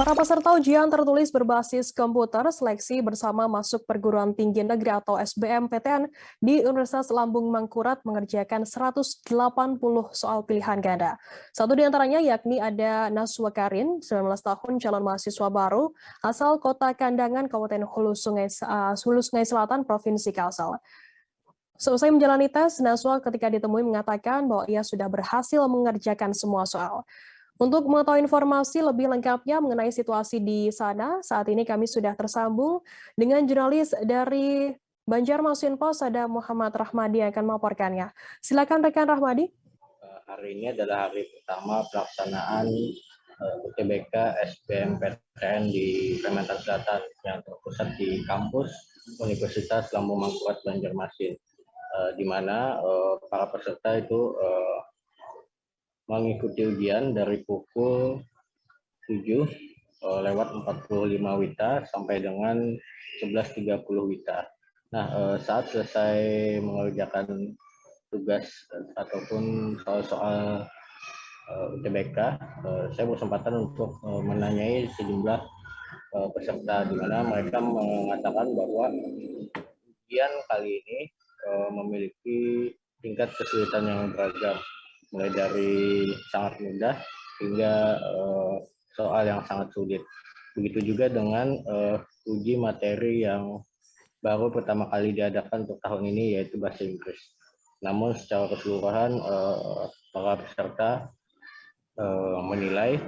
Para peserta ujian tertulis berbasis komputer seleksi bersama masuk perguruan tinggi negeri atau SBMPTN di Universitas Lambung Mangkurat mengerjakan 180 soal pilihan ganda. Satu di antaranya yakni ada Naswa Karin, 19 tahun calon mahasiswa baru asal Kota Kandangan, Kabupaten Hulu Sungai Selatan, Provinsi Kalsel. Selesai menjalani tes, Naswa ketika ditemui mengatakan bahwa ia sudah berhasil mengerjakan semua soal. Untuk mengetahui informasi lebih lengkapnya mengenai situasi di sana, saat ini kami sudah tersambung dengan jurnalis dari Banjarmasinpos, ada Muhammad Rahmadi yang akan melaporkannya. Silakan rekan Rahmadi. Hari ini adalah hari pertama pelaksanaan UTBK SBMPTN di Kalimantan Selatan yang terpusat di kampus Universitas Lambung Mangkurat Banjarmasin, di mana para peserta itu mengikuti ujian dari pukul 7 lewat 45 WITA sampai dengan 11.30 WITA. Nah, saat selesai mengerjakan tugas ataupun soal-soal UTBK, saya berkesempatan untuk menanyai sejumlah peserta, di mana mereka mengatakan bahwa ujian kali ini memiliki tingkat kesulitan yang beragam, mulai dari sangat mudah hingga soal yang sangat sulit. Begitu juga dengan uji materi yang baru pertama kali diadakan untuk tahun ini, yaitu bahasa Inggris. Namun secara keseluruhan para peserta menilai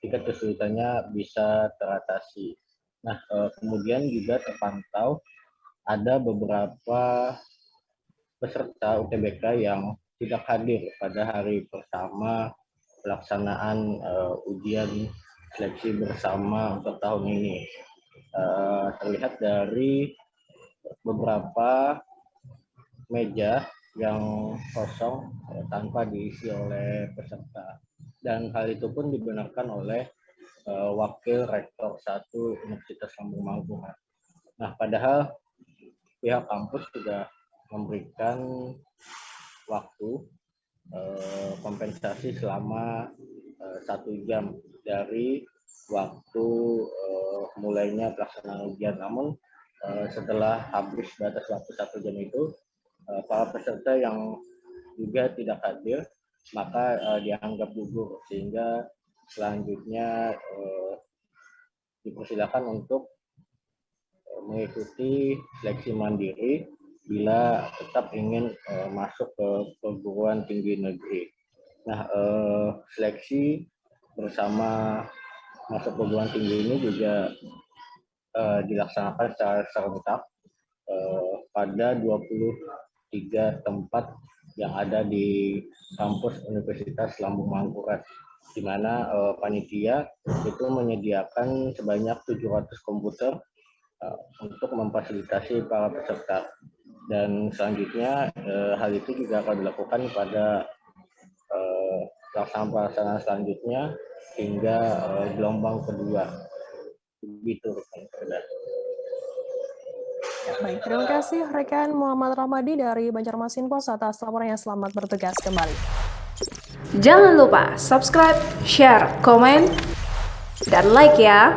tingkat kesulitannya bisa teratasi. Nah, kemudian juga terpantau ada beberapa peserta UTBK yang tidak hadir pada hari pertama pelaksanaan ujian seleksi bersama untuk tahun ini. Terlihat dari beberapa meja yang kosong tanpa diisi oleh peserta, dan hal itu pun dibenarkan oleh Wakil Rektor 1 Universitas Lambung Mangkurat. Nah, padahal pihak kampus sudah memberikan waktu kompensasi selama 1 jam dari waktu mulainya pelaksanaan ujian. Namun setelah habis batas waktu 1 jam itu, para peserta yang juga tidak hadir maka dianggap gugur, sehingga selanjutnya dipersilakan untuk mengikuti seleksi mandiri bila tetap ingin masuk ke perguruan tinggi negeri. Nah, seleksi bersama masuk perguruan tinggi ini juga dilaksanakan secara serentak pada 23 tempat yang ada di kampus Universitas Lambung Mangkurat, di mana panitia itu menyediakan sebanyak 700 komputer untuk memfasilitasi para peserta. Dan selanjutnya hal itu juga akan dilakukan pada pelaksanaan selanjutnya hingga gelombang kedua. Begitu. Baik, terima kasih rekan Muhammad Rahmadi dari Banjarmasinpos atas laporannya. Selamat bertugas kembali. Jangan lupa subscribe, share, komen, dan like ya.